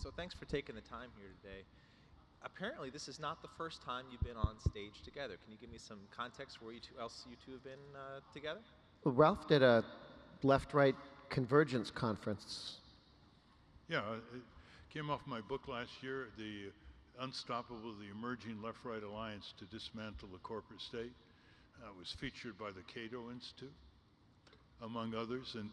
So thanks for taking the time here today. Apparently, this is not the first time you've been on stage together. Can you give me some context where you two have been together? Well, Ralph did a left-right convergence conference. Yeah, it came off my book last year, The Unstoppable, the Emerging Left-Right Alliance to Dismantle the Corporate State. It was featured by the Cato Institute, among others. And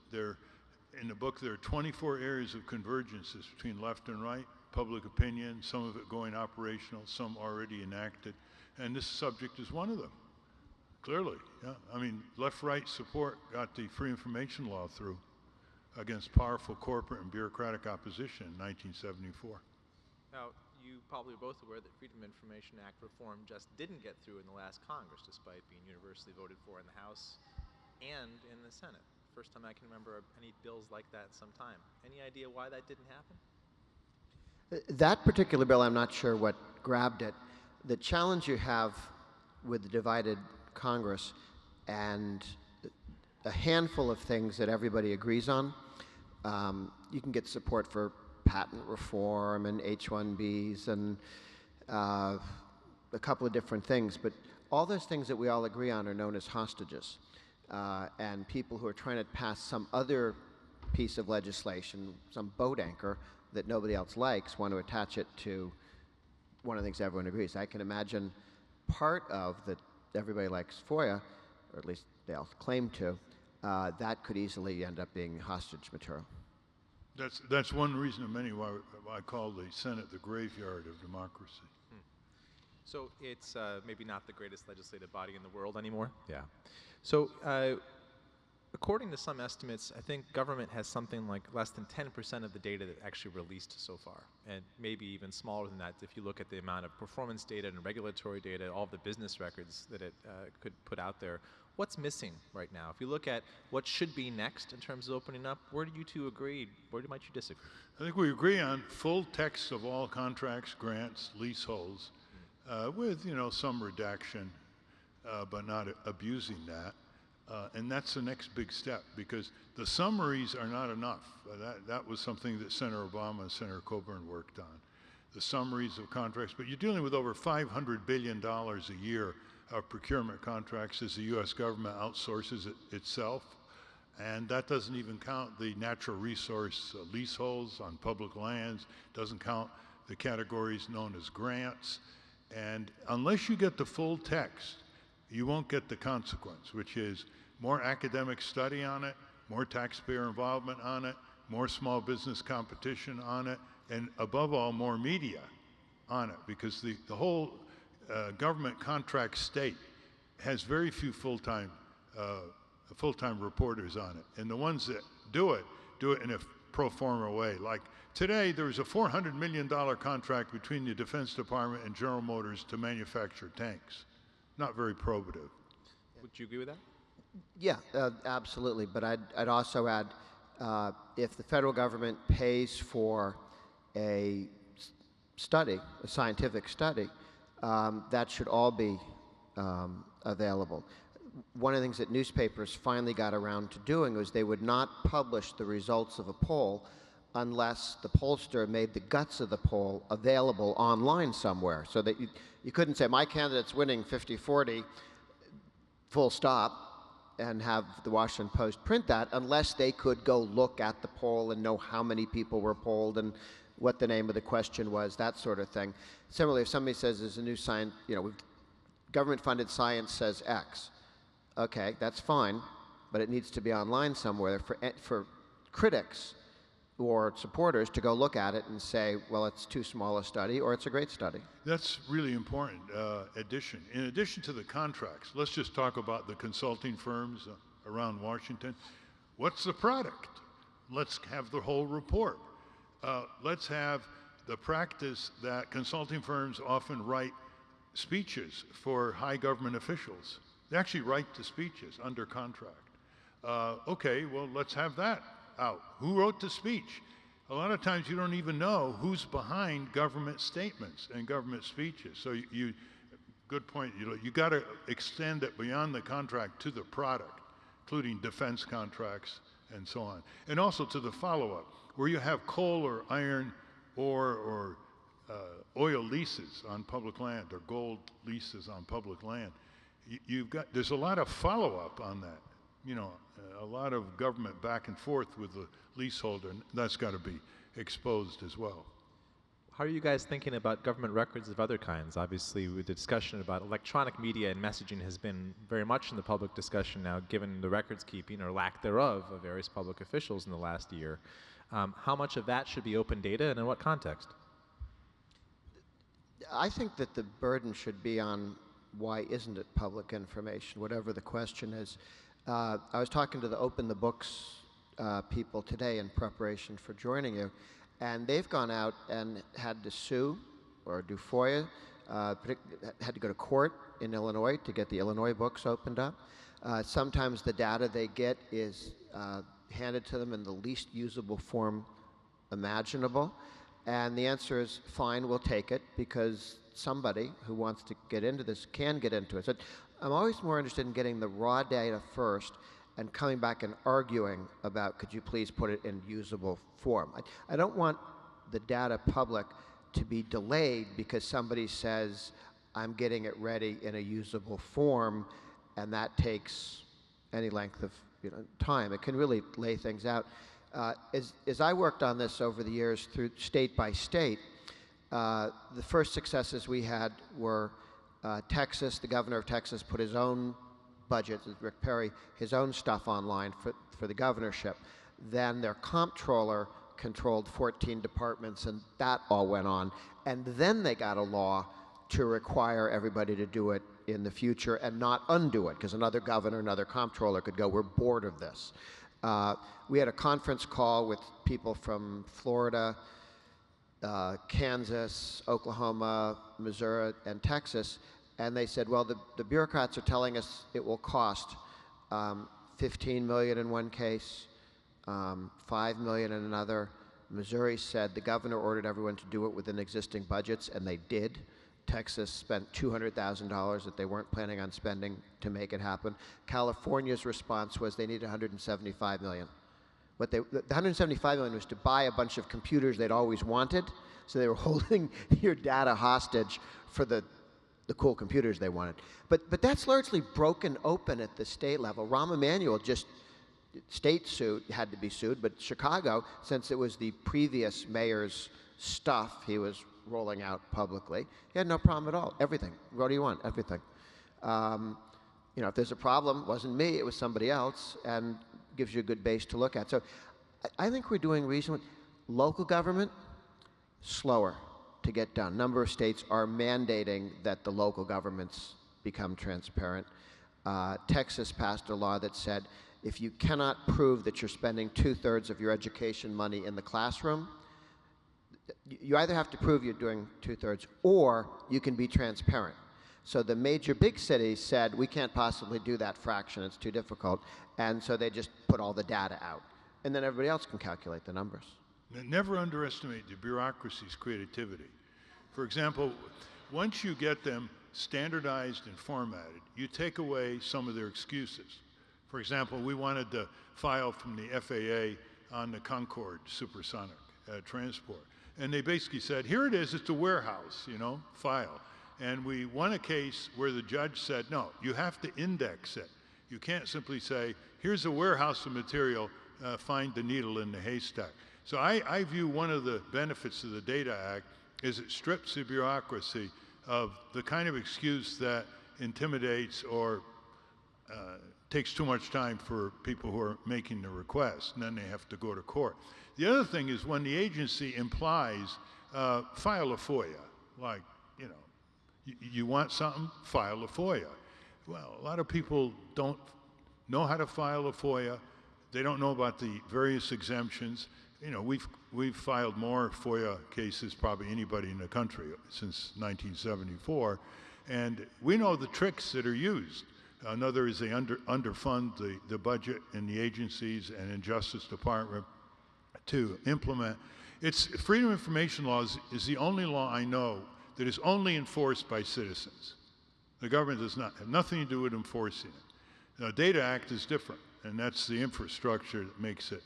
in the book, there are 24 areas of convergences between left and right, public opinion, some of it going operational, some already enacted. And this subject is one of them, clearly. Yeah. I mean, left-right support got the free information law through against powerful corporate and bureaucratic opposition in 1974. Now, you probably are both aware that Freedom of Information Act reform just didn't get through in the last Congress, despite being universally voted for in the House and in the Senate. First time I can remember any bills like that in some time. Any idea why that didn't happen? That particular bill, I'm not sure what grabbed it. The challenge you have with the divided Congress and a handful of things that everybody agrees on, you can get support for patent reform and H-1Bs and a couple of different things, but all those things that we all agree on are known as hostages. And people who are trying to pass some other piece of legislation, some boat anchor that nobody else likes, want to attach it to one of the things everyone agrees. I can imagine part of that everybody likes FOIA, or at least they all claim to, that could easily end up being hostage material. That's one reason of many why I call the Senate the graveyard of democracy. So it's maybe not the greatest legislative body in the world anymore? Yeah. So according to some estimates, I think government has something like less than 10% of the data that actually released so far, and maybe even smaller than that if you look at the amount of performance data and regulatory data, all the business records that it could put out there. What's missing right now? If you look at what should be next in terms of opening up, where do you two agree? Where might you disagree? I think we agree on full text of all contracts, grants, leaseholds, with some redaction, but not abusing that. And that's the next big step, because the summaries are not enough. That was something that Senator Obama and Senator Coburn worked on, the summaries of contracts. But you're dealing with over $500 billion a year of procurement contracts as the U.S. government outsources it itself. And that doesn't even count the natural resource leaseholds on public lands, doesn't count the categories known as grants. And unless you get the full text, you won't get the consequence, which is more academic study on it, more taxpayer involvement on it, more small business competition on it, and above all, more media on it, because the whole government contract state has very few full-time reporters on it. And the ones that do it in a pro forma way. Like today, there was a $400 million contract between the Defense Department and General Motors to manufacture tanks. Not very probative. Would you agree with that? Yeah, absolutely. But I'd also add, if the federal government pays for a study, a scientific study, that should all be available. One of the things that newspapers finally got around to doing was they would not publish the results of a poll unless the pollster made the guts of the poll available online somewhere, so that you couldn't say, my candidate's winning 50-40, full stop, and have the Washington Post print that unless they could go look at the poll and know how many people were polled and what the name of the question was, that sort of thing. Similarly, if somebody says there's a new science, government-funded science says X, okay, that's fine, but it needs to be online somewhere for critics or supporters to go look at it and say, well, it's too small a study or it's a great study. That's really important addition. In addition to the contracts, let's just talk about the consulting firms around Washington. What's the product? Let's have the whole report. Let's have the practice that consulting firms often write speeches for high government officials. They actually write the speeches under contract. Okay, well, let's have that out. Who wrote the speech? A lot of times you don't even know who's behind government statements and government speeches. So good point. You got to extend it beyond the contract to the product, including defense contracts and so on. And also to the follow-up, where you have coal or iron or oil leases on public land or gold leases on public land, there's a lot of follow-up on that. You know, a lot of government back and forth with the leaseholder, and that's got to be exposed as well. How are you guys thinking about government records of other kinds? Obviously, with the discussion about electronic media and messaging has been very much in the public discussion now, given the records keeping or lack thereof of various public officials in the last year. How much of that should be open data, and in what context? I think that the burden should be on why isn't it public information, whatever the question is. I was talking to the Open the Books people today in preparation for joining you, and they've gone out and had to sue or do FOIA, had to go to court in Illinois to get the Illinois books opened up. Sometimes the data they get is handed to them in the least usable form imaginable. And the answer is, fine, we'll take it, because somebody who wants to get into this can get into it. So I'm always more interested in getting the raw data first and coming back and arguing about, could you please put it in usable form. I don't want the data public to be delayed because somebody says, I'm getting it ready in a usable form, and that takes any length of time. It can really lay things out. As I worked on this over the years through state by state, the first successes we had were Texas. The governor of Texas put his own budget, Rick Perry, his own stuff online for the governorship. Then their comptroller controlled 14 departments, and that all went on. And then they got a law to require everybody to do it in the future and not undo it, because another governor, another comptroller could go, we're bored of this. We had a conference call with people from Florida, Kansas, Oklahoma, Missouri, and Texas, and they said, well, the bureaucrats are telling us it will cost $15 million in one case, $5 million in another. Missouri said the governor ordered everyone to do it within existing budgets, and they did. Texas spent $200,000 that they weren't planning on spending to make it happen. California's response was they need $175 million. The $175 million was to buy a bunch of computers they'd always wanted, so they were holding your data hostage for the cool computers they wanted. But that's largely broken open at the state level. Rahm Emanuel just state sued, had to be sued, but Chicago, since it was the previous mayor's stuff he was rolling out publicly, he had no problem at all. Everything. What do you want? Everything. If there's a problem, it wasn't me, it was somebody else, and gives you a good base to look at. So I think we're doing reasonable. Local government, slower to get done. A number of states are mandating that the local governments become transparent. Texas passed a law that said if you cannot prove that you're spending 2/3 of your education money in the classroom, you either have to prove you're doing 2/3 or you can be transparent. So the major big cities said, we can't possibly do that fraction, it's too difficult. And so they just put all the data out. And then everybody else can calculate the numbers. Never underestimate the bureaucracy's creativity. For example, once you get them standardized and formatted, you take away some of their excuses. For example, we wanted to file from the FAA on the Concorde supersonic transport. And they basically said, here it is, it's a warehouse, file. And we won a case where the judge said, no, you have to index it. You can't simply say, here's a warehouse of material, find the needle in the haystack. So I view one of the benefits of the Data Act is it strips the bureaucracy of the kind of excuse that intimidates or takes too much time for people who are making the request, and then they have to go to court. The other thing is when the agency implies, file a FOIA, like, you want something, file a FOIA. Well, a lot of people don't know how to file a FOIA. They don't know about the various exemptions. We've filed more FOIA cases probably anybody in the country since 1974, and we know the tricks that are used. Another is they underfund the budget in the agencies and in Justice Department to implement. Freedom of Information Law is the only law I know that is only enforced by citizens. The government does not have nothing to do with enforcing it. The Data Act is different, and that's the infrastructure that makes it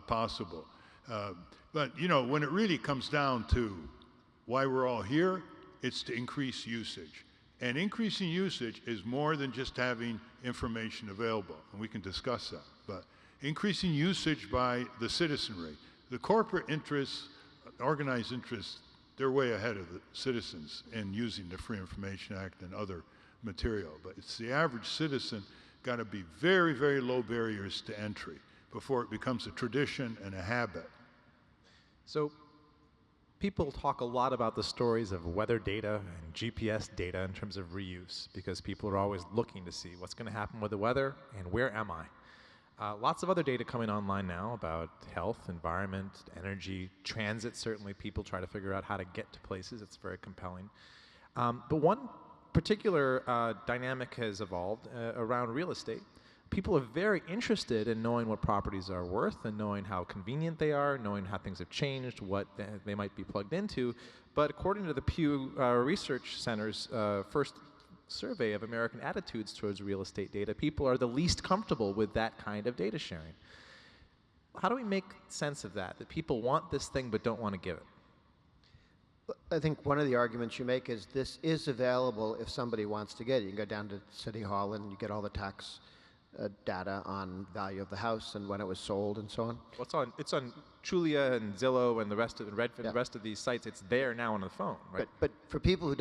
possible. But you know, when it really comes down to why we're all here, it's to increase usage. And increasing usage is more than just having information available, and we can discuss that. But increasing usage by the citizenry. The corporate interests, organized interests, they're way ahead of the citizens in using the Free Information Act and other material. But it's the average citizen got to be very, very low barriers to entry before it becomes a tradition and a habit. So people talk a lot about the stories of weather data and GPS data in terms of reuse, because people are always looking to see what's going to happen with the weather and where am I. Lots of other data coming online now about health, environment, energy, transit. Certainly people try to figure out how to get to places. It's very compelling. But one particular dynamic has evolved around real estate. People are very interested in knowing what properties are worth and knowing how convenient they are, knowing how things have changed, what they might be plugged into. But according to the Pew Research Center's first survey of American attitudes towards real estate data, people are the least comfortable with that kind of data sharing. How do we make sense of that people want this thing but don't want to give it? I think one of the arguments you make is this is available if somebody wants to get it. You can go down to City Hall and you get all the tax data on value of the house and when it was sold and so on. Well, it's on Trulia and Zillow and the rest of the Redfin, the rest of these sites. It's there now on the phone, right? But for people who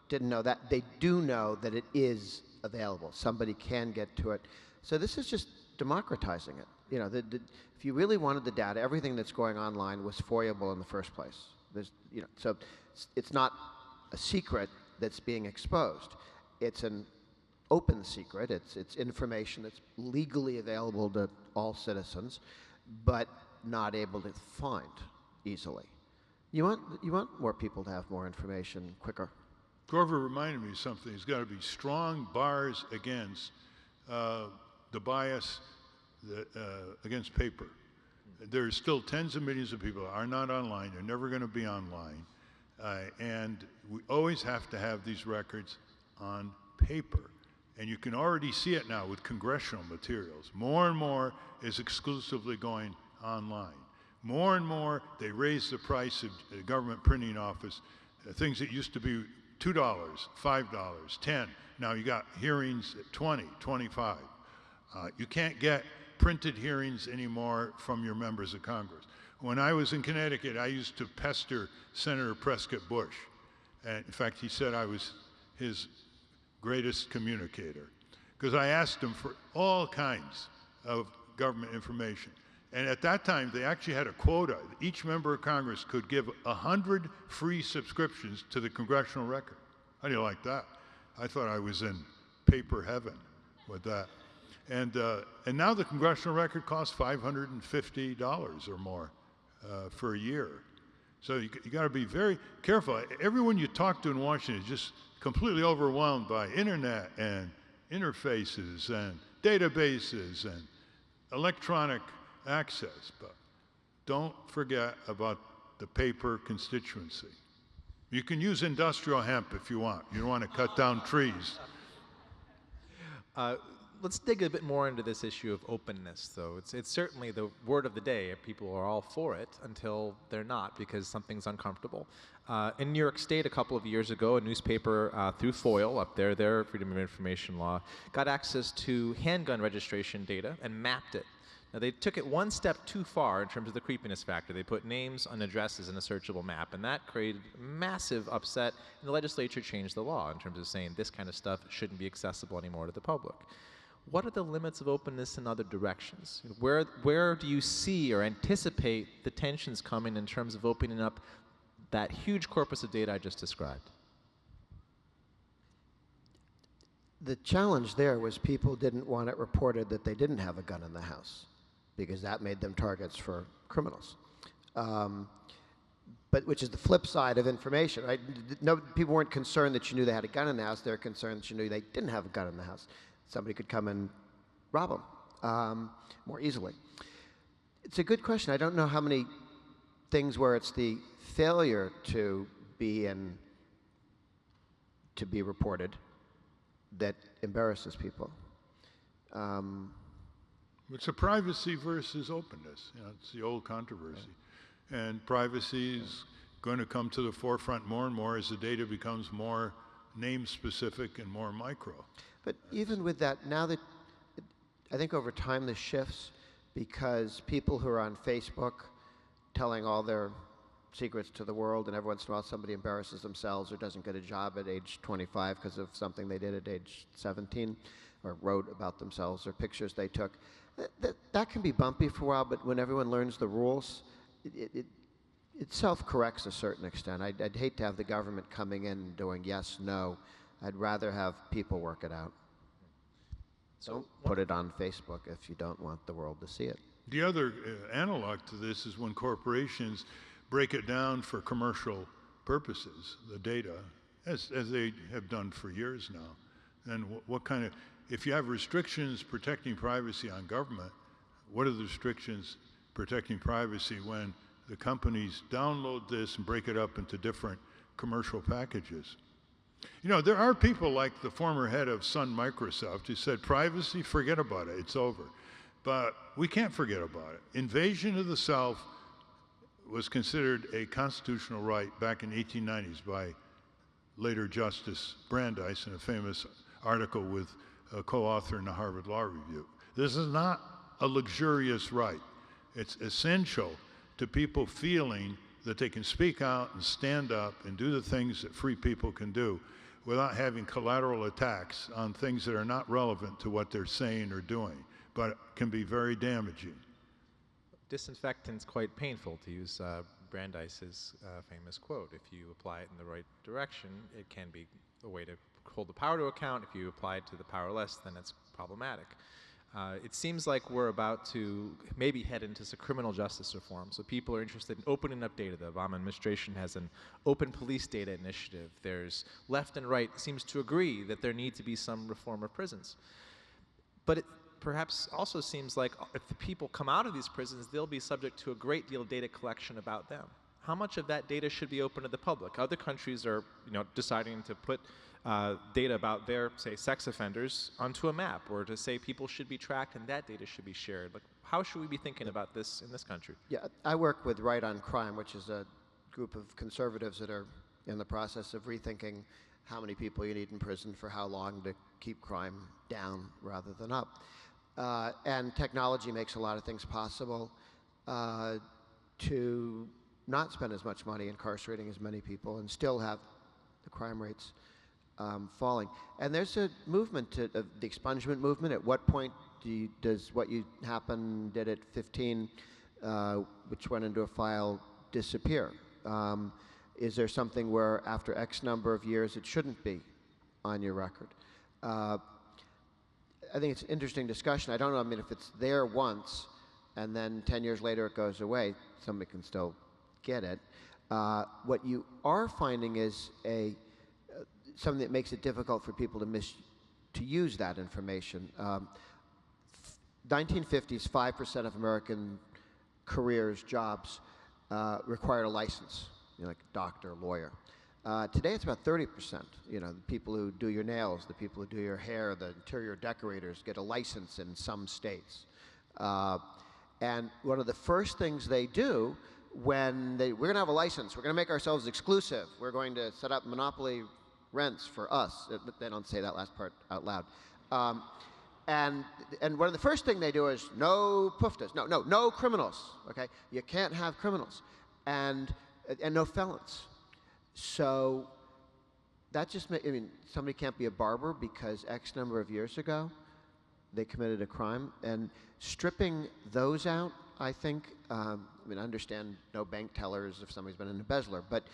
didn't know that, they do know that it is available. Somebody can get to it. So this is just democratizing it. You know, if you really wanted the data, everything that's going online was FOIable in the first place. You know, so it's not a secret that's being exposed. It's an open secret. It's information that's legally available to all citizens, but not able to find easily. You want more people to have more information quicker. Grover reminded me of something. There's got to be strong bars against the bias against paper. There's still tens of millions of people that are not online. They're never going to be online. And we always have to have these records on paper. And you can already see it now with congressional materials. More and more is exclusively going online. More and more, they raise the price of the government printing office. Things that used to be $2, $5, $10. Now you got hearings at $20, $25. You can't get printed hearings anymore from your members of Congress. When I was in Connecticut, I used to pester Senator Prescott Bush. And in fact, he said I was his greatest communicator, because I asked him for all kinds of government information. And at that time, they actually had a quota. Each member of Congress could give 100 free subscriptions to the congressional record. How do you like that? I thought I was in paper heaven with that. And now the congressional record costs $550 or more for a year. So you got to be very careful. Everyone you talk to in Washington is just completely overwhelmed by internet and interfaces and databases and electronic access. But don't forget about the paper constituency. You can use industrial hemp if you want. You don't want to cut down trees. Let's dig a bit more into this issue of openness, though. It's certainly the word of the day. People are all for it until they're not, because something's uncomfortable. In New York State a couple of years ago, a newspaper through FOIL, up there, their Freedom of Information law, got access to handgun registration data and mapped it. Now, they took it one step too far in terms of the creepiness factor. They put names and addresses in a searchable map, and that created massive upset, and the legislature changed the law in terms of saying this kind of stuff shouldn't be accessible anymore to the public. What are the limits of openness in other directions? Where do you see or anticipate the tensions coming in terms of opening up that huge corpus of data I just described? The challenge there was people didn't want it reported that they didn't have a gun in the house, because that made them targets for criminals. But which is the flip side of information, right? No, people weren't concerned that you knew they had a gun in the house. They were concerned that you knew they didn't have a gun in the house. Somebody could come and rob them more easily. It's a good question. I don't know how many things where it's the failure to be reported that embarrasses people. It's a privacy versus openness. You know, it's the old controversy. And privacy is going to come to the forefront more and more as the data becomes more name-specific and more micro. But even with that, now that I think over time this shifts because people who are on Facebook telling all their secrets to the world, and every once in a while somebody embarrasses themselves or doesn't get a job at age 25 because of something they did at age 17 or wrote about themselves or pictures they took. That can be bumpy for a while, but when everyone learns the rules, it self-corrects to a certain extent. I'd hate to have the government coming in and doing yes, no. I'd rather have people work it out. Don't put it on Facebook if you don't want the world to see it. The other analog to this is when corporations break it down for commercial purposes, the data, as they have done for years now. And what kind of, if you have restrictions protecting privacy on government, what are the restrictions protecting privacy when the companies download this and break it up into different commercial packages? You know, there are people like the former head of Sun Microsoft who said, privacy, forget about it, it's over. But we can't forget about it. Invasion of the self was considered a constitutional right back in the 1890s by later Justice Brandeis in a famous article with a co-author in the Harvard Law Review. This is not a luxurious right. It's essential to people feeling that they can speak out and stand up and do the things that free people can do without having collateral attacks on things that are not relevant to what they're saying or doing, but can be very damaging. Disinfectant's quite painful, to use Brandeis's famous quote. If you apply it in the right direction, it can be a way to hold the power to account. If you apply it to the powerless, then it's problematic. It seems like we're about to maybe head into some criminal justice reform. So people are interested in opening up data. The Obama administration has an open police data initiative. There's left and right seems to agree that there need to be some reform of prisons. But it perhaps also seems like if the people come out of these prisons, they'll be subject to a great deal of data collection about them. How much of that data should be open to the public? Other countries are, deciding to put data about their, say, sex offenders onto a map, or to say people should be tracked and that data should be shared. Like, how should we be thinking about this in this country? Yeah, I work with Right on Crime, which is a group of conservatives that are in the process of rethinking how many people you need in prison for how long to keep crime down rather than up. And technology makes a lot of things possible to not spend as much money incarcerating as many people and still have the crime rates falling. And there's a movement, the expungement movement. At what point does what happened did at 15, which went into a file, disappear? Is there something where after X number of years it shouldn't be on your record? I think it's an interesting discussion. I don't know, if it's there once and then 10 years later it goes away, somebody can still get it. What you are finding is something that makes it difficult for people to use that information. 1950s, 5% of American careers, jobs, required a license, like doctor, lawyer. Today it's about 30%. The people who do your nails, the people who do your hair, the interior decorators get a license in some states. And one of the first things they do when we're going to have a license, we're going to make ourselves exclusive, we're going to set up monopoly rents for us. They don't say that last part out loud. And one of the first thing they do is no PUFTAs, no criminals, okay? You can't have criminals, and no felons. So that just somebody can't be a barber because X number of years ago they committed a crime, and stripping those out, I think, I understand no bank tellers if somebody's been an embezzler, but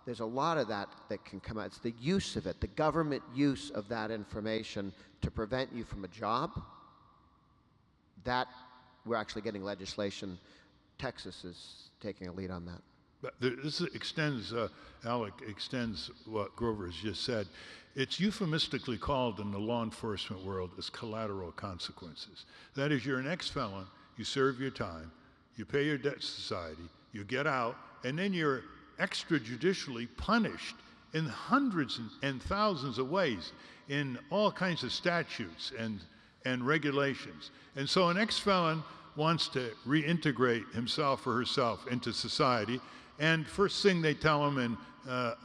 there's a lot of that can come out. It's the use of it, the government use of that information to prevent you from a job. That we're actually getting legislation. Texas is taking a lead on that. But this extends, Alec, extends what Grover has just said. It's euphemistically called in the law enforcement world as collateral consequences. That is, you're an ex-felon, you serve your time, you pay your debt to society, you get out, and then you're extrajudicially punished in hundreds and thousands of ways in all kinds of statutes and regulations. And so an ex-felon wants to reintegrate himself or herself into society, and first thing they tell him in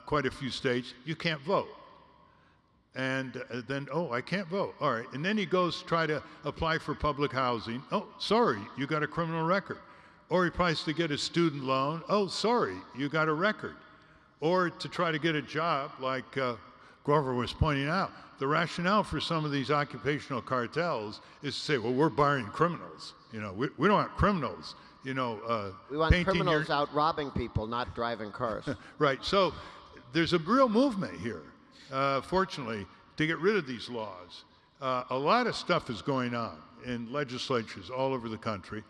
quite a few states, you can't vote. And then, oh, I can't vote. All right. And then he goes try to apply for public housing. Oh, sorry, you got a criminal record. Or he tries to get a student loan. Oh, sorry, you got a record. Or to try to get a job, like Grover was pointing out. The rationale for some of these occupational cartels is to say, well, we're barring criminals. You know, we don't want criminals. You know, We want criminals out robbing people, not driving cars. Right. So there's a real movement here, fortunately, to get rid of these laws. A lot of stuff is going on in legislatures all over the country,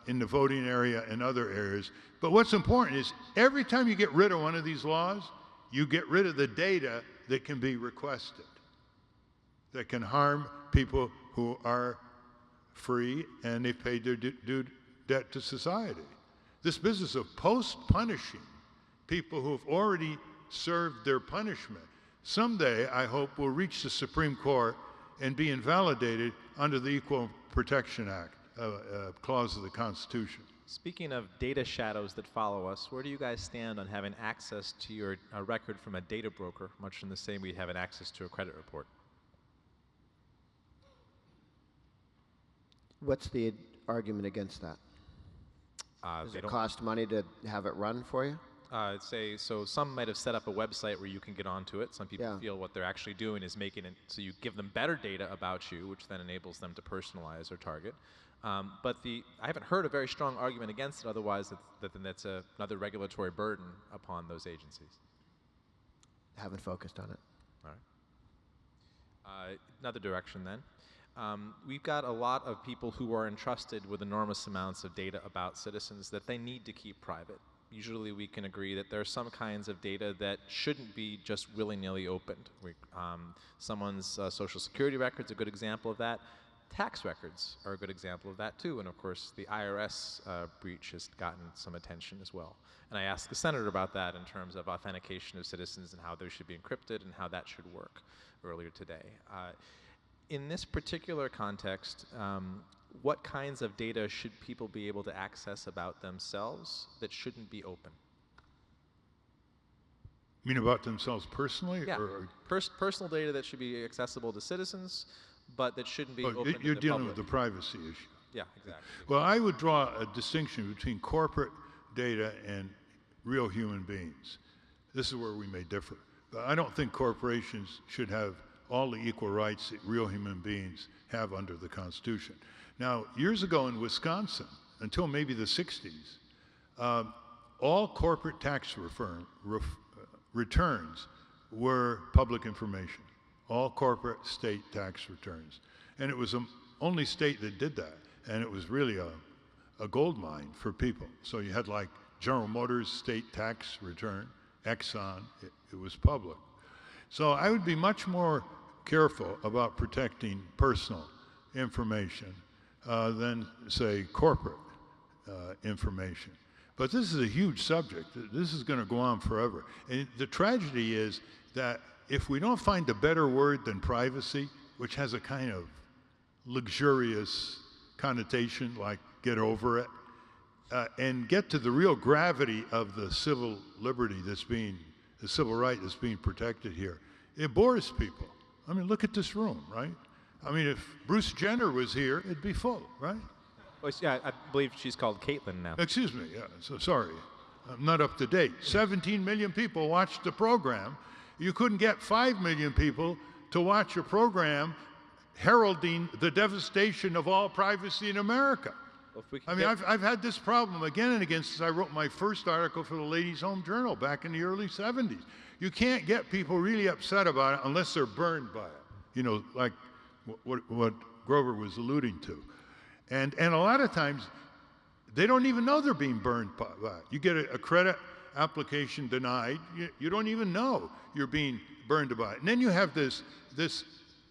in the voting area and other areas. But what's important is every time you get rid of one of these laws, you get rid of the data that can be requested, that can harm people who are free and they've paid their due debt to society. This business of post-punishing people who have already served their punishment, someday, I hope, will reach the Supreme Court and be invalidated under the Equal Protection Act, clause of the Constitution. Speaking of data shadows that follow us, where do you guys stand on having access to your record from a data broker, much in the same way you have an access to a credit report? What's the argument against that? Does it cost money to have it run for you? So some might have set up a website where you can get onto it. Some people Yeah. feel what they're actually doing is making it so you give them better data about you, which then enables them to personalize or target. But I haven't heard a very strong argument against it. Otherwise, that's another regulatory burden upon those agencies. Haven't focused on it. All right. Another direction then. We've got a lot of people who are entrusted with enormous amounts of data about citizens that they need to keep private. Usually we can agree that there are some kinds of data that shouldn't be just willy-nilly opened. Someone's social security record's a good example of that. Tax records are a good example of that too, and of course the IRS breach has gotten some attention as well. And I asked the senator about that in terms of authentication of citizens and how those should be encrypted and how that should work earlier today. In this particular context, what kinds of data should people be able to access about themselves that shouldn't be open? You mean about themselves personally? Yeah, Or personal data that should be accessible to citizens, but that shouldn't be open to the public. you're dealing with the privacy issue. Yeah, exactly. Well, I would draw a distinction between corporate data and real human beings. This is where we may differ. But I don't think corporations should have all the equal rights that real human beings have under the Constitution. Now, years ago in Wisconsin, until maybe the 60s, all corporate tax returns were public information. All corporate state tax returns. And it was the only state that did that. And it was really a gold mine for people. So you had like General Motors state tax return, Exxon, it was public. So I would be much more careful about protecting personal information than, say, corporate information. But this is a huge subject. This is going to go on forever. And the tragedy is that if we don't find a better word than privacy, which has a kind of luxurious connotation, like get over it, and get to the real gravity of the civil liberty the civil right that's being protected here, it bores people. I mean, look at this room, right? I mean, if Bruce Jenner was here, it'd be full, right? Well, yeah, I believe she's called Caitlin now. Excuse me, yeah, so sorry. I'm not up to date. 17 million people watched the program. You couldn't get 5 million people to watch a program heralding the devastation of all privacy in America. Well, if we I mean, I've had this problem again and again since I wrote my first article for the Ladies' Home Journal back in the early 70s. You can't get people really upset about it unless they're burned by it, you know, like what Grover was alluding to. And a lot of times, they don't even know they're being burned by it. You get a credit application denied, you don't even know you're being burned by it. And then you have this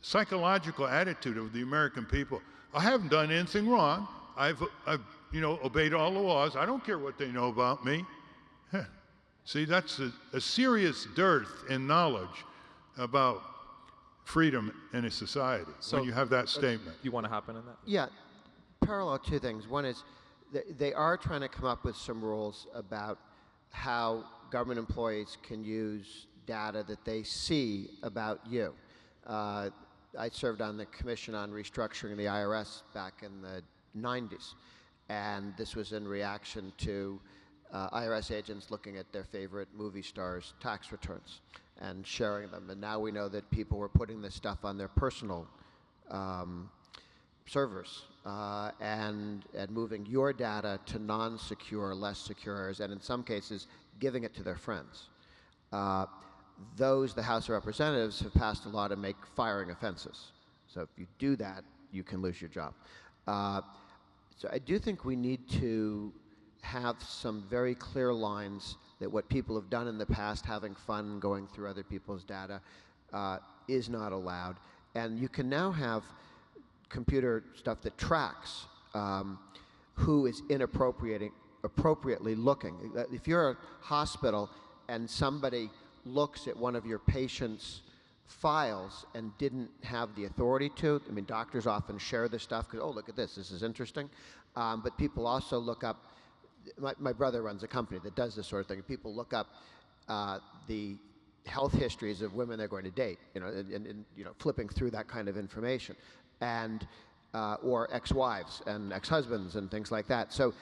psychological attitude of the American people. I haven't done anything wrong. I've obeyed all the laws. I don't care what they know about me. See, that's a serious dearth in knowledge about freedom in a society when you have that statement. You want to hop in on that? Yeah. parallel two things. One is they are trying to come up with some rules about how government employees can use data that they see about you. I served on the Commission on Restructuring the IRS back in the 90s, and this was in reaction to IRS agents looking at their favorite movie stars' tax returns and sharing them. And now we know that people were putting this stuff on their personal servers and moving your data to non-secure, less secure areas, and in some cases, giving it to their friends. The House of Representatives have passed a law to make firing offenses. So if you do that, you can lose your job. So I do think we need to have some very clear lines that what people have done in the past, having fun going through other people's data, is not allowed. And you can now have computer stuff that tracks who is appropriately looking. If you're a hospital and somebody looks at one of your patient's files and didn't have the authority to, I mean, doctors often share this stuff because, oh, look at this is interesting. But people also look up, my brother runs a company that does this sort of thing. People look up the health histories of women they're going to date, and flipping through that kind of information, and or ex-wives and ex-husbands and things like that. So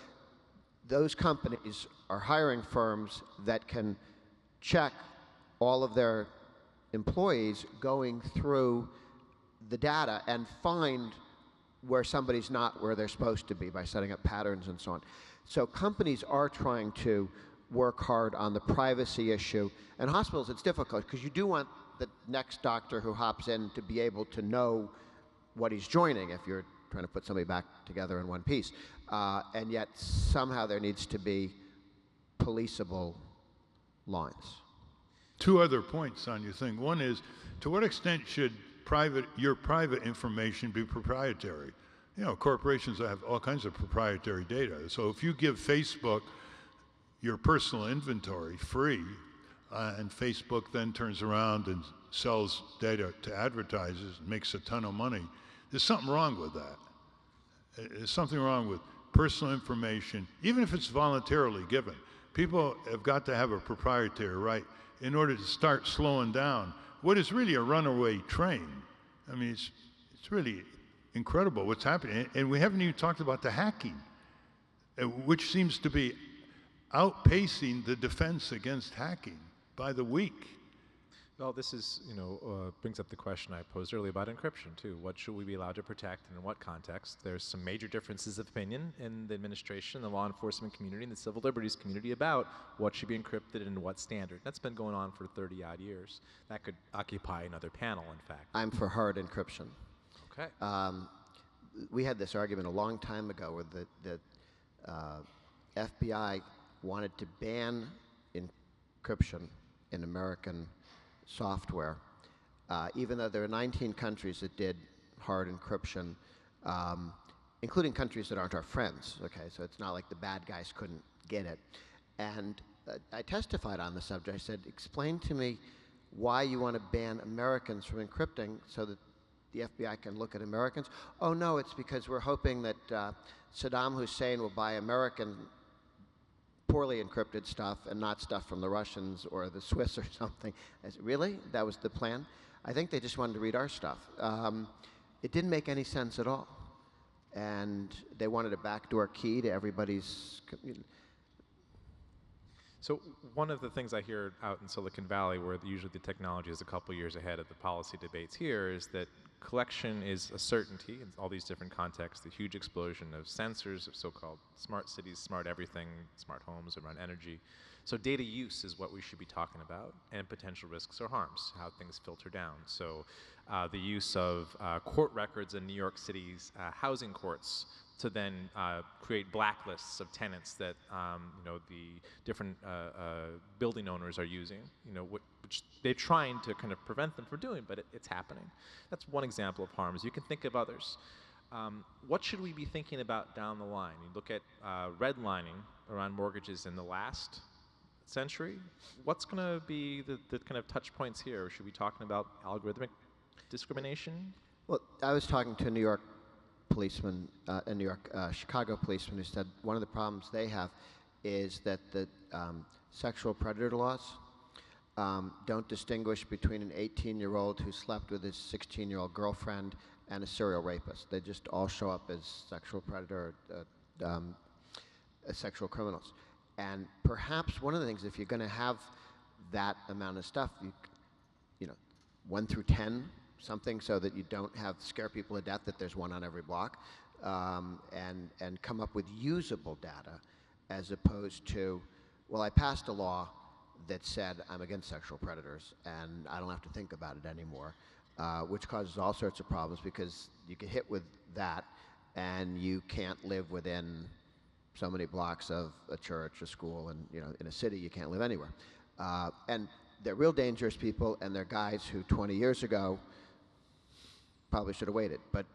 those companies are hiring firms that can check all of their employees going through the data and find where somebody's not where they're supposed to be by setting up patterns and so on. So companies are trying to work hard on the privacy issue. And hospitals, it's difficult because you do want the next doctor who hops in to be able to know what he's joining if you're trying to put somebody back together in one piece. And yet somehow there needs to be policeable lines. Two other points on your thing. One is, to what extent should your private information be proprietary? Corporations have all kinds of proprietary data. So if you give Facebook your personal inventory free, and Facebook then turns around and sells data to advertisers and makes a ton of money, there's something wrong with that. There's something wrong with personal information, even if it's voluntarily given. People have got to have a proprietary right in order to start slowing down what is really a runaway train. I mean, it's really incredible what's happening. And we haven't even talked about the hacking, which seems to be outpacing the defense against hacking by the week. Well, this is, brings up the question I posed earlier about encryption, too. What should we be allowed to protect and in what context? There's some major differences of opinion in the administration, the law enforcement community, and the civil liberties community about what should be encrypted and what standard. That's been going on for 30-odd years. That could occupy another panel, in fact. I'm for hard encryption. Okay. We had this argument a long time ago where the FBI wanted to ban encryption in American software, even though there are 19 countries that did hard encryption, including countries that aren't our friends. Okay, so it's not like the bad guys couldn't get it. And I testified on the subject. I said, explain to me why you want to ban Americans from encrypting so that the FBI can look at Americans. Oh no, it's because we're hoping that Saddam Hussein will buy American poorly encrypted stuff and not stuff from the Russians or the Swiss or something. I said, really? That was the plan? I think they just wanted to read our stuff. It didn't make any sense at all. And they wanted a backdoor key to everybody's. So one of the things I hear out in Silicon Valley, where usually the technology is a couple years ahead of the policy debates here, is that collection is a certainty in all these different contexts. The huge explosion of sensors, of so-called smart cities, smart everything, smart homes around energy. So data use is what we should be talking about, and potential risks or harms, how things filter down. So the use of court records in New York City's housing courts to then create blacklists of tenants that the different building owners are using, which they're trying to kind of prevent them from doing, but it's happening. That's one example of harms. You can think of others. What should we be thinking about down the line? You look at redlining around mortgages in the last century. What's going to be the kind of touch points here? Should we be talking about algorithmic discrimination? Well, I was talking to a New York policeman, a New York, Chicago policeman, who said one of the problems they have is that the sexual predator laws don't distinguish between an 18-year-old who slept with his 16-year-old girlfriend and a serial rapist. They just all show up as sexual predator, as sexual criminals. And perhaps one of the things, if you're going to have that amount of stuff, you know, 1 through 10, something so that you don't have scare people to death that there's one on every block, and come up with usable data, as opposed to, well, I passed a law that said I'm against sexual predators and I don't have to think about it anymore, which causes all sorts of problems because you get hit with that and you can't live within so many blocks of a church, a school, and in a city you can't live anywhere. And they're real dangerous people, and they're guys who 20 years ago probably should have waited. But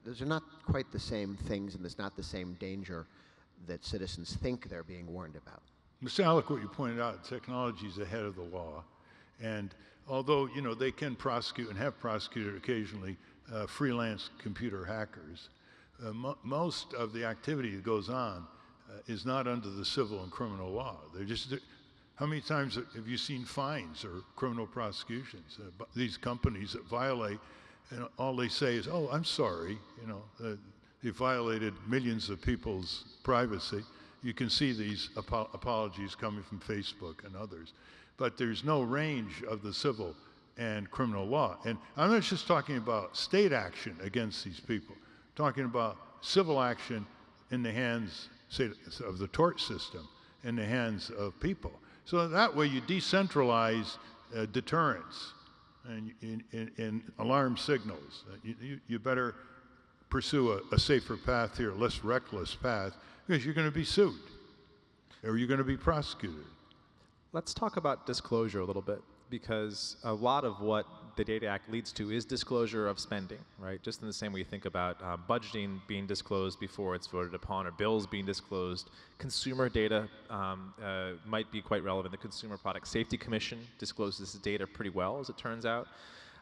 those are not quite the same things, and there's not the same danger that citizens think they're being warned about. Mr. Alec, what you pointed out, technology is ahead of the law. And although, they can prosecute and have prosecuted occasionally freelance computer hackers, most of the activity that goes on is not under the civil and criminal law. They're just, how many times have you seen fines or criminal prosecutions? These companies that violate, and all they say is, oh, I'm sorry, they violated millions of people's privacy. You can see these apologies coming from Facebook and others. But there's no range of the civil and criminal law. And I'm not just talking about state action against these people. I'm talking about civil action in the hands, say, of the tort system, in the hands of people. So that way you decentralize deterrence and alarm signals. You better pursue a safer path here, a less reckless path, because you're going to be sued or you're going to be prosecuted. Let's talk about disclosure a little bit, because a lot of what the Data Act leads to is disclosure of spending, right? Just in the same way you think about budgeting being disclosed before it's voted upon, or bills being disclosed. Consumer data might be quite relevant. The Consumer Product Safety Commission discloses this data pretty well, as it turns out.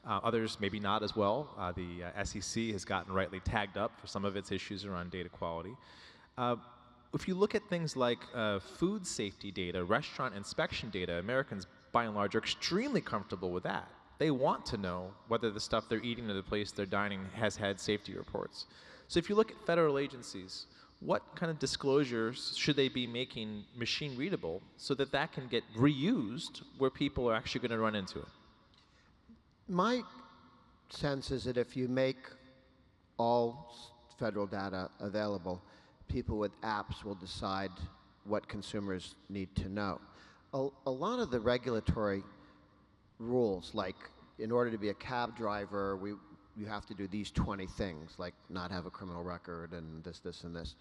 Others maybe not as well. The SEC has gotten rightly tagged up for some of its issues around data quality. If you look at things like food safety data, restaurant inspection data, Americans by and large are extremely comfortable with that. They want to know whether the stuff they're eating or the place they're dining has had safety reports. So if you look at federal agencies, what kind of disclosures should they be making machine readable so that that can get reused where people are actually going to run into it? My sense is that if you make all federal data available, people with apps will decide what consumers need to know. A lot of the regulatory rules, like in order to be a cab driver, you have to do these 20 things, like not have a criminal record and this, and this.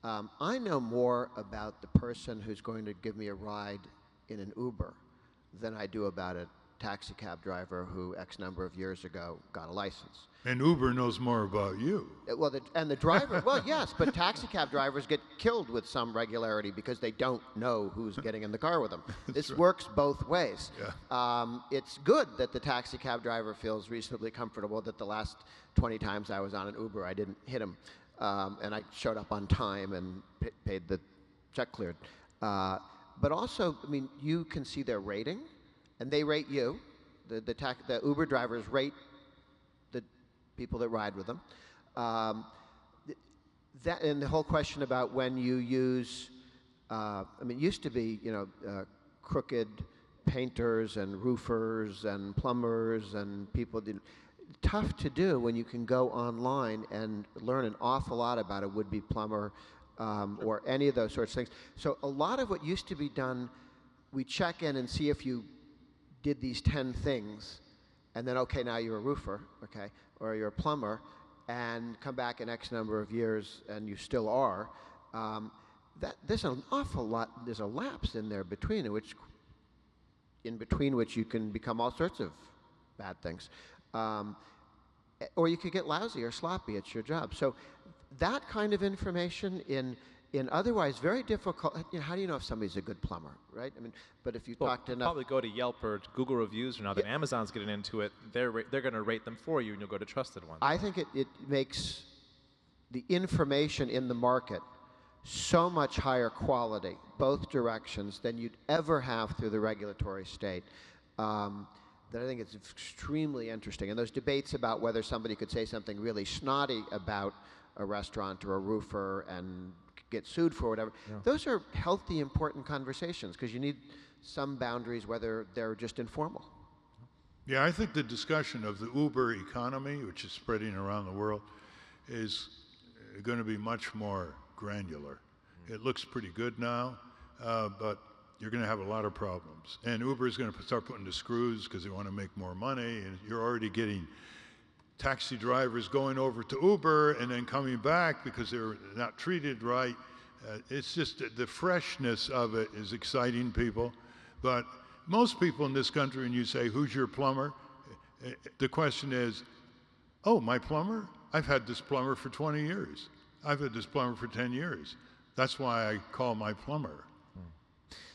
I know more about the person who's going to give me a ride in an Uber than I do about a taxi cab driver who X number of years ago got a license. And Uber knows more about you. Well, and the driver, well, yes, but taxi cab drivers get killed with some regularity because they don't know who's getting in the car with them. This right. works both ways. Yeah. It's good that the taxi cab driver feels reasonably comfortable that the last 20 times I was on an Uber, I didn't hit him, and I showed up on time and paid the check cleared. But also, I mean, you can see their rating, and they rate you. The Uber drivers rate the people that ride with them. That and the whole question about when you use, I mean, it used to be, crooked painters and roofers and plumbers and people. Tough to do when you can go online and learn an awful lot about a would-be plumber or any of those sorts of things. So a lot of what used to be done, we check in and see if you did these 10 things, and then, okay, now you're a roofer, okay, or you're a plumber, and come back in X number of years, and you still are. There's an awful lot, there's a lapse in there between which you can become all sorts of bad things. Or you could get lousy or sloppy at your job. So that kind of information in otherwise very difficult, how do you know if somebody's a good plumber, right? I mean, but if you talk to enough... Probably go to Yelp or Google reviews, or now that Amazon's getting into it, they're going to rate them for you, and you'll go to trusted ones. I think it makes the information in the market so much higher quality, both directions, than you'd ever have through the regulatory state. That I think it's extremely interesting. And those debates about whether somebody could say something really snotty about a restaurant or a roofer and get sued for whatever, those are healthy, important conversations, because you need some boundaries, whether they're just informal. Yeah, I think the discussion of the Uber economy, which is spreading around the world, is going to be much more granular. It looks pretty good now, but you're going to have a lot of problems. And Uber is going to start putting the screws because they want to make more money, and you're already getting taxi drivers going over to Uber and then coming back because they're not treated right. It's just the freshness of it is exciting people. But most people in this country, when you say, who's your plumber? The question is, oh, my plumber? I've had this plumber for 20 years. I've had this plumber for 10 years. That's why I call my plumber.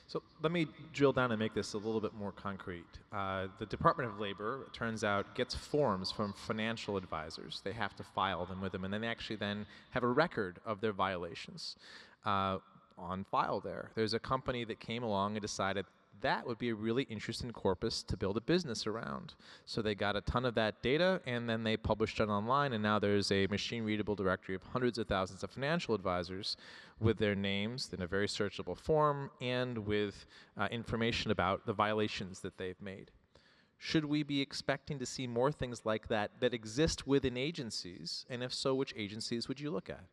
So let me drill down and make this a little bit more concrete. The Department of Labor, it turns out, gets forms from financial advisors. They have to file them with them, and then they actually then have a record of their violations on file there. There's a company that came along and decided that would be a really interesting corpus to build a business around. So they got a ton of that data, and then they published it online, and now there's a machine-readable directory of hundreds of thousands of financial advisors with their names in a very searchable form and with information about the violations that they've made. Should we be expecting to see more things like that that exist within agencies? And if so, which agencies would you look at?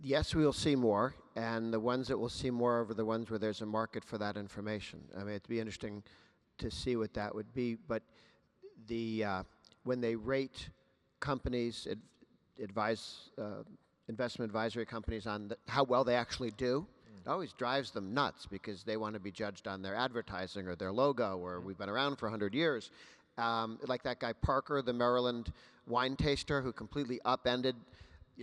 Yes, we will see more, and the ones that we'll see more of are the ones where there's a market for that information. I mean, it'd be interesting to see what that would be, but when they rate companies, investment advisory companies on how well they actually do, it always drives them nuts because they want to be judged on their advertising or their logo, or we've been around for 100 years. Like that guy Parker, the Maryland wine taster, who completely upended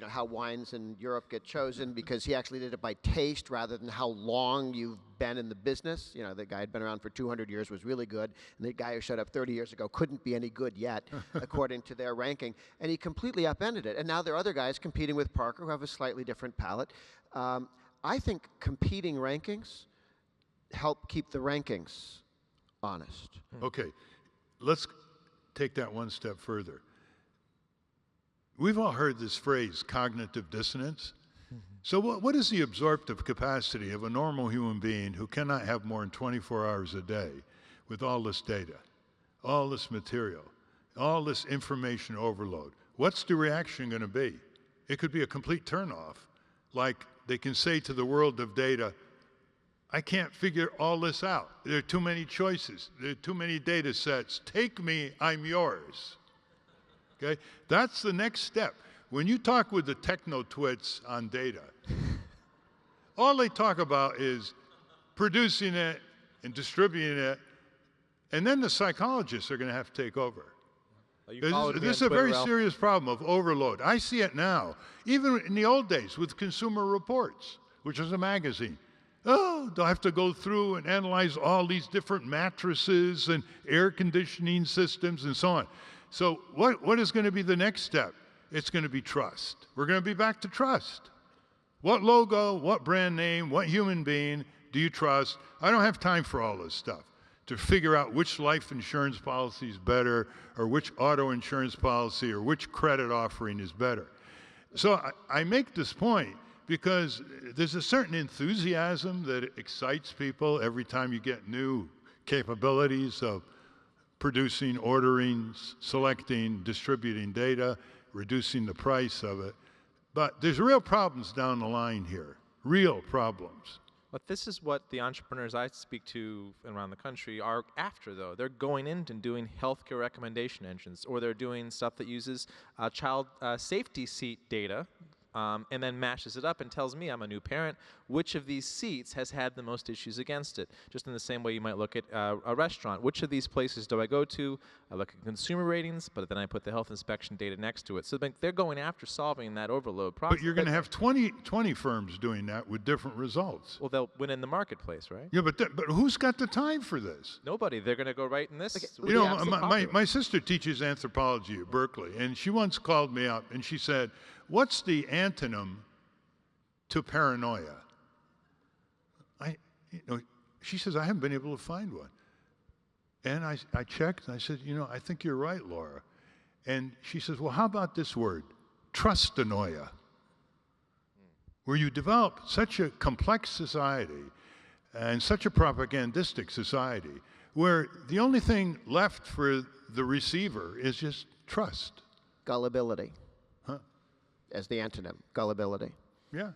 how wines in Europe get chosen, because he actually did it by taste rather than how long you've been in the business. The guy had been around for 200 years, was really good, and the guy who showed up 30 years ago couldn't be any good yet, according to their ranking. And he completely upended it. And now there are other guys competing with Parker who have a slightly different palate. I think competing rankings help keep the rankings honest. Okay, let's take that one step further. We've all heard this phrase, cognitive dissonance. So what is the absorptive capacity of a normal human being who cannot have more than 24 hours a day with all this data, all this material, all this information overload? What's the reaction going to be? It could be a complete turnoff. Like they can say to the world of data, I can't figure all this out. There are too many choices. There are too many data sets. Take me, I'm yours. Okay? That's the next step. When you talk with the techno-twits on data, all they talk about is producing it and distributing it, and then the psychologists are going to have to take over. This is a very serious problem of overload. I see it now, even in the old days with Consumer Reports, which was a magazine. Oh, they'll have to go through and analyze all these different mattresses and air conditioning systems and so on. So what is going to be the next step? It's going to be trust. We're going to be back to trust. What logo, what brand name, what human being do you trust? I don't have time for all this stuff to figure out which life insurance policy is better, or which auto insurance policy, or which credit offering is better. So I make this point because there's a certain enthusiasm that excites people every time you get new capabilities of producing, ordering, selecting, distributing data, reducing the price of it. But there's real problems down the line here, real problems. But this is what the entrepreneurs I speak to around the country are after, though. They're going in and doing healthcare recommendation engines, or they're doing stuff that uses child safety seat data and then mashes it up and tells me, I'm a new parent, which of these seats has had the most issues against it. Just in the same way you might look at a restaurant. Which of these places do I go to? I look at consumer ratings, but then I put the health inspection data next to it. So they're going after solving that overload problem. But you're going to have 20 firms doing that with different results. Well, they'll win in the marketplace, right? Yeah, but who's got the time for this? Nobody. They're going to go right in this. Okay. You know, my sister teaches anthropology at Berkeley, and she once called me up and she said, "What's the antonym to paranoia?" She says, "I haven't been able to find one." And I checked, and I said, "I think you're right, Laura." And she says, "Well, how about this word, trustanoia, where you develop such a complex society and such a propagandistic society where the only thing left for the receiver is just trust." Gullibility. Huh? As the antonym, gullibility. Yeah.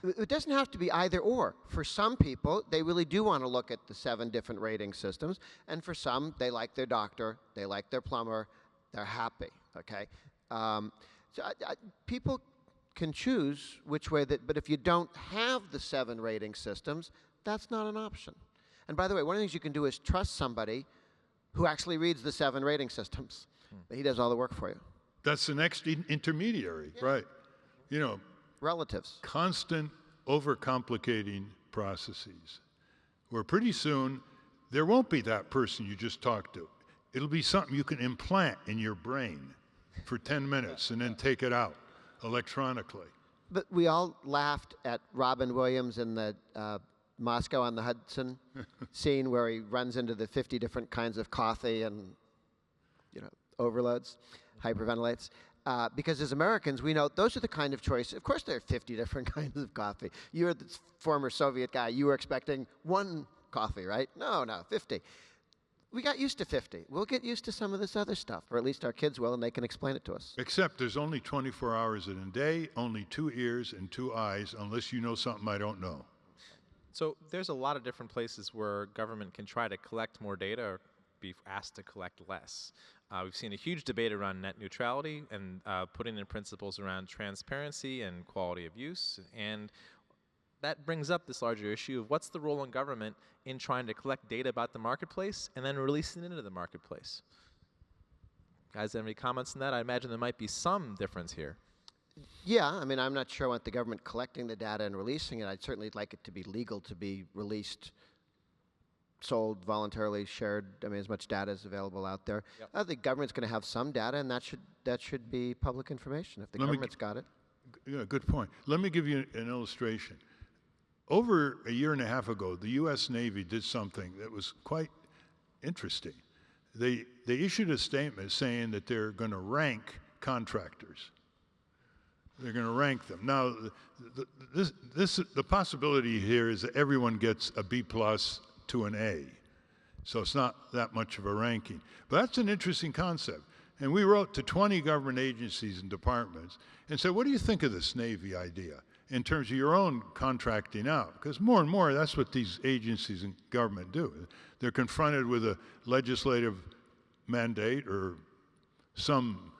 It doesn't have to be either or. For some people, they really do want to look at the 7 different rating systems, and for some, they like their doctor, they like their plumber, they're happy, okay? People can choose which way, but if you don't have the 7 rating systems, that's not an option. And by the way, one of the things you can do is trust somebody who actually reads the 7 rating systems. He does all the work for you. That's the next intermediary, right? Relatives. Constant overcomplicating processes, where pretty soon there won't be that person you just talked to. It'll be something you can implant in your brain for 10 minutes and then take it out electronically. But we all laughed at Robin Williams in the Moscow on the Hudson scene where he runs into the 50 different kinds of coffee and overloads, hyperventilates. Because as Americans, we know those are the kind of choices. Of course, there are 50 different kinds of coffee. You're the former Soviet guy. You were expecting 1 coffee, right? No, 50. We got used to 50. We'll get used to some of this other stuff, or at least our kids will, and they can explain it to us. Except there's only 24 hours in a day, only 2 ears and 2 eyes, unless you know something I don't know. So there's a lot of different places where government can try to collect more data or be asked to collect less. We've seen a huge debate around net neutrality and putting in principles around transparency and quality of use. And that brings up this larger issue of what's the role in government in trying to collect data about the marketplace and then releasing it into the marketplace. Guys, have any comments on that? I imagine there might be some difference here. Yeah, I mean, I'm not sure I want the government collecting the data and releasing it. I'd certainly like it to be legal to be released, sold, voluntarily shared. I mean, as much data is available out there. Yep. The government's going to have some data, and that should be public information if the government's got it. Yeah, good point. Let me give you an illustration. Over a year and a half ago, the U.S. Navy did something that was quite interesting. They issued a statement saying that they're going to rank contractors. They're going to rank them. Now, the possibility here is that everyone gets a B+ to an A. So it's not that much of a ranking. But that's an interesting concept. And we wrote to 20 government agencies and departments and said, what do you think of this Navy idea in terms of your own contracting out? Because more and more, that's what these agencies and government do. They're confronted with a legislative mandate or some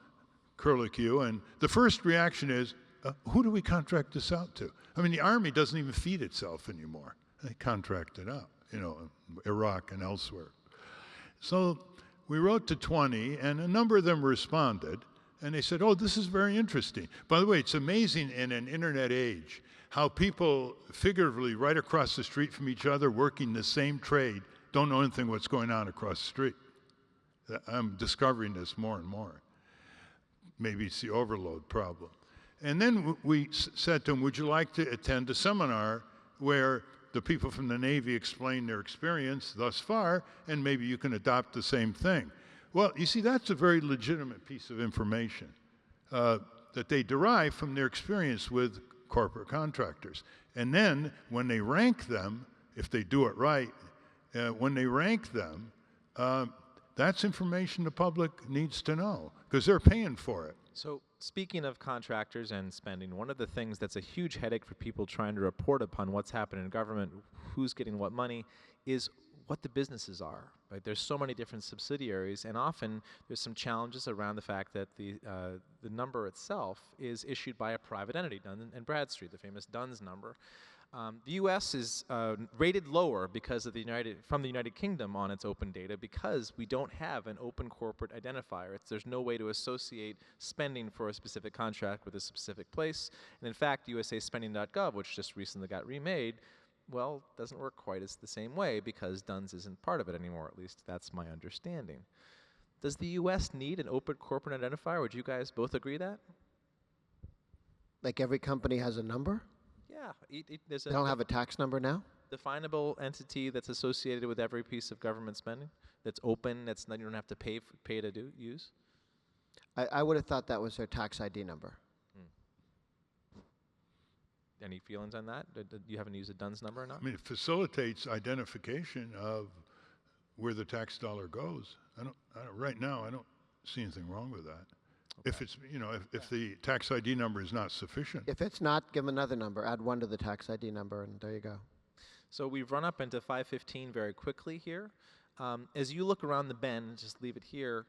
curlicue, and the first reaction is, who do we contract this out to? I mean, the Army doesn't even feed itself anymore. They contract it out, Iraq and elsewhere. So we wrote to 20, and a number of them responded, and they said, oh, this is very interesting. By the way, it's amazing in an internet age how people figuratively right across the street from each other working the same trade don't know anything what's going on across the street. I'm discovering this more and more. Maybe it's the overload problem. And then we said to them, would you like to attend a seminar where the people from the Navy explain their experience thus far, and maybe you can adopt the same thing? Well, you see, that's a very legitimate piece of information that they derive from their experience with corporate contractors. And then when they rank them, if they do it right, when they rank them, that's information the public needs to know, because they're paying for it. So speaking of contractors and spending, one of the things that's a huge headache for people trying to report upon what's happening in government, who's getting what money, is what the businesses are. Right? There's so many different subsidiaries, and often there's some challenges around the fact that the number itself is issued by a private entity, Dun and Bradstreet, the famous Duns number. The U.S. is rated lower because of from the United Kingdom on its open data, because we don't have an open corporate identifier. There's no way to associate spending for a specific contract with a specific place. And in fact, USAspending.gov, which just recently got remade, well, doesn't work quite as the same way because Duns isn't part of it anymore. At least that's my understanding. Does the U.S. need an open corporate identifier? Would you guys both agree that? Like every company has a number? Yeah, there's They don't have a tax number now? definable entity that's associated with every piece of government spending, that's open, that's not, you don't have to pay to use. I would have thought that was their tax ID number. Any feelings on that? You haven't used a Duns number or not? I mean, it facilitates identification of where the tax dollar goes. Right now, I don't see anything wrong with that. Okay. If it's, if the tax ID number is not sufficient. If it's not, give them another number. Add 1 to the tax ID number, and there you go. So we've run up into 5:15 very quickly here. As you look around the bend, just leave it here,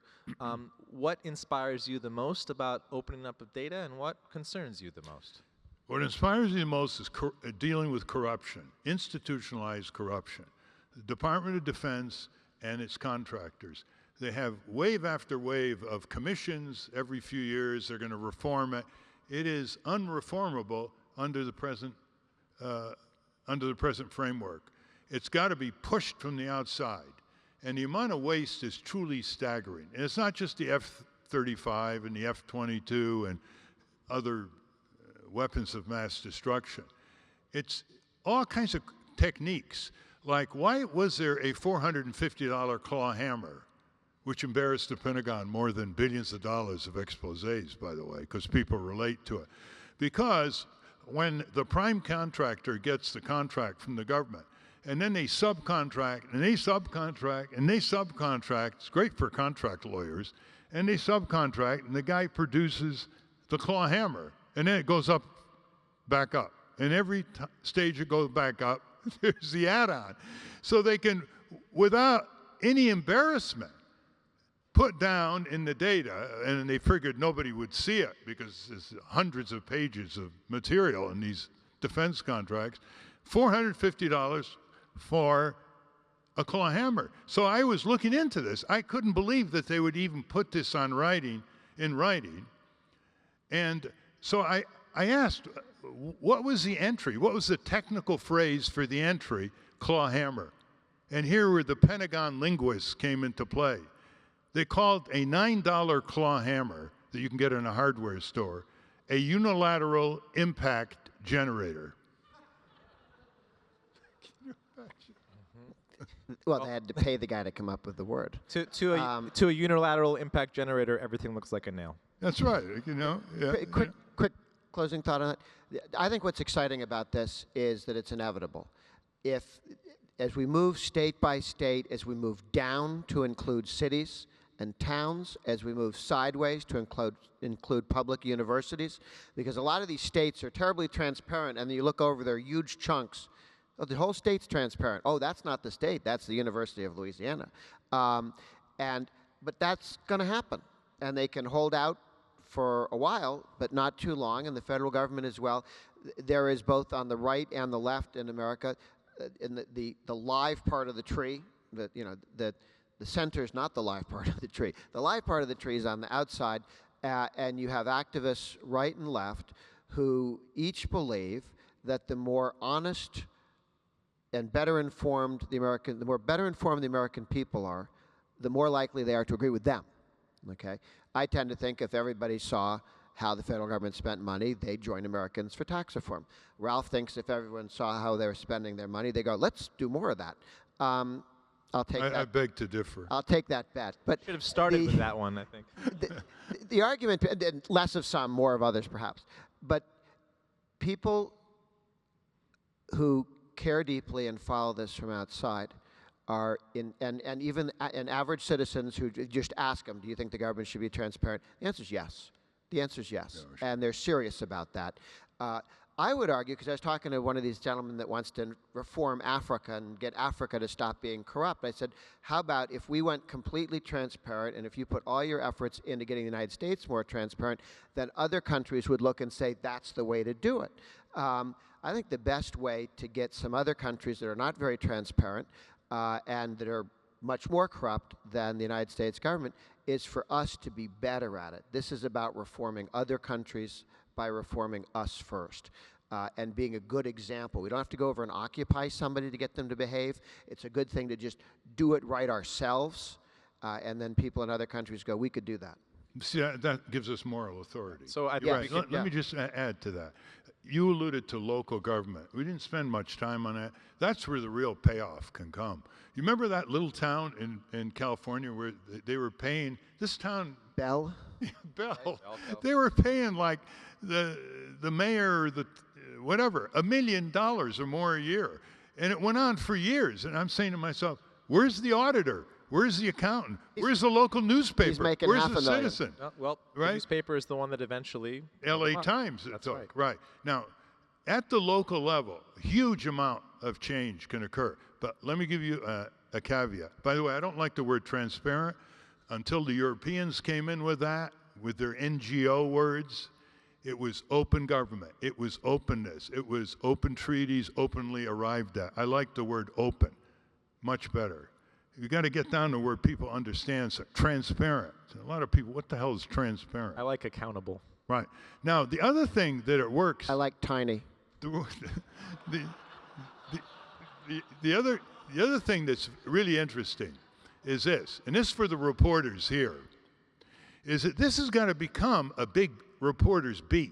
what inspires you the most about opening up of data, and what concerns you the most? What inspires me the most is dealing with corruption, institutionalized corruption. The Department of Defense and its contractors, they have wave after wave of commissions every few years. They're going to reform it. It is unreformable under the present framework. It's got to be pushed from the outside. And the amount of waste is truly staggering. And it's not just the F-35 and the F-22 and other weapons of mass destruction. It's all kinds of techniques. Like, why was there a $450 claw hammer, which embarrassed the Pentagon more than billions of dollars of exposés, by the way, because people relate to it? Because when the prime contractor gets the contract from the government, and then they subcontract, and they subcontract, and they subcontract, it's great for contract lawyers, and they subcontract, and the guy produces the claw hammer, and then it goes back up. And every stage it goes back up, there's the add-on. So they can, without any embarrassment, put down in the data, and they figured nobody would see it because there's hundreds of pages of material in these defense contracts, $450 for a claw hammer. So I was looking into this. I couldn't believe that they would even put this in writing. And so I asked, what was the entry? What was the technical phrase for the entry, claw hammer? And here where the Pentagon linguists came into play. They called a $9 claw hammer that you can get in a hardware store a unilateral impact generator. Well, they had to pay the guy to come up with the word. To a unilateral impact generator, everything looks like a nail. That's right. Yeah, Quick closing thought on that. I think what's exciting about this is that it's inevitable. As we move state by state, as we move down to include cities and towns, as we move sideways to include public universities, because a lot of these states are terribly transparent, and then you look over, there are huge chunks. Oh, the whole state's transparent. Oh, that's not the state. That's the University of Louisiana. But that's going to happen. And they can hold out for a while, but not too long, and the federal government as well. There is both on the right and the left in America, in the live part of the tree, the center is not the live part of the tree. The live part of the tree is on the outside, and you have activists right and left who each believe that the more honest and better informed the American people are, the more likely they are to agree with them. Okay, I tend to think if everybody saw how the federal government spent money, they'd join Americans for tax reform. Ralph thinks if everyone saw how they were spending their money, they go, let's do more of that. I'll take that. I beg to differ. I'll take that bet. But should have started with that one, I think. The argument, less of some, more of others, perhaps. But people who care deeply and follow this from outside are and even average citizens who just ask them, do you think the government should be transparent? The answer is yes. The answer is yes. Yeah, sure. And they're serious about that. I would argue, because I was talking to one of these gentlemen that wants to reform Africa and get Africa to stop being corrupt. I said, how about if we went completely transparent, and if you put all your efforts into getting the United States more transparent, then other countries would look and say, that's the way to do it. I think the best way to get some other countries that are not very transparent and that are much more corrupt than the United States government is for us to be better at it. This is about reforming other countries by reforming us first and being a good example. We don't have to go over and occupy somebody to get them to behave. It's a good thing to just do it right ourselves, and then people in other countries go, we could do that. See, that gives us moral authority. So I You're think right. Let me just add to that. You alluded to local government. We didn't spend much time on that. That's where the real payoff can come. You remember that little town in California where they were paying, this town... Bell? Bell. They were paying like the mayor, or whatever, $1 million or more a year. And it went on for years. And I'm saying to myself, where's the auditor? Where's the accountant? Where's the local newspaper? He's making Where's half the a million. citizen? well, Right? the newspaper is the one that eventually... LA Times, it That's took. right. Right. Now, at the local level, a huge amount of change can occur. But let me give you a caveat. By the way, I don't like the word transparent. Until the Europeans came in with that, with their NGO words, it was open government. It was openness. It was open treaties, openly arrived at. I like the word open much better. You got to get down to where people understand. So, transparent. A lot of people, what the hell is transparent? I like accountable. Right. Now, the other thing that it works... I like tiny. the other thing that's really interesting is this, and this is for the reporters here, is that this has got to become a big reporter's beat.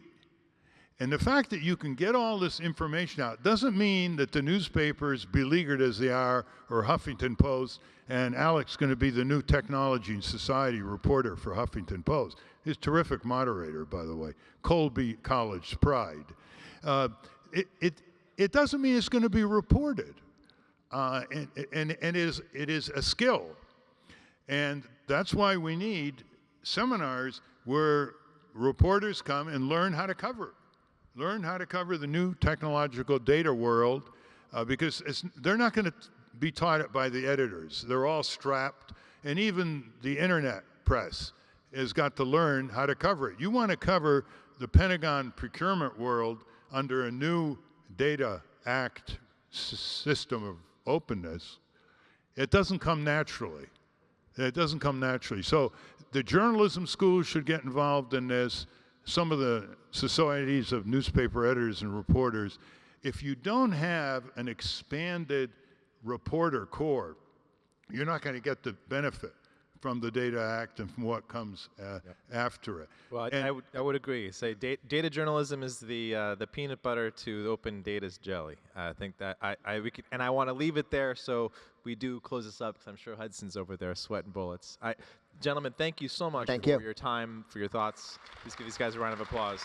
And the fact that you can get all this information out doesn't mean that the newspapers, beleaguered as they are, or Huffington Post, and Alex is going to be the new technology and society reporter for Huffington Post. He's a terrific moderator, by the way. Colby College pride. It doesn't mean it's going to be reported. And it is a skill. And that's why we need seminars where reporters come and learn how to cover it. Learn how to cover the new technological data world because they're not going to be taught it by the editors. They're all strapped, and even the internet press has got to learn how to cover it. You want to cover the Pentagon procurement world under a new Data Act system of openness. It doesn't come naturally. It doesn't come naturally. So the journalism schools should get involved in this. Some of the societies of newspaper editors and reporters, if you don't have an expanded reporter corps, you're not going to get the benefit from the Data Act and from what comes after it. Well, I would agree. Say data journalism is the peanut butter to the open data's jelly. I think that and I want to leave it there so we do close this up because I'm sure Hudson's over there sweating bullets. Gentlemen, thank you so much for your time, for your thoughts. Please give these guys a round of applause.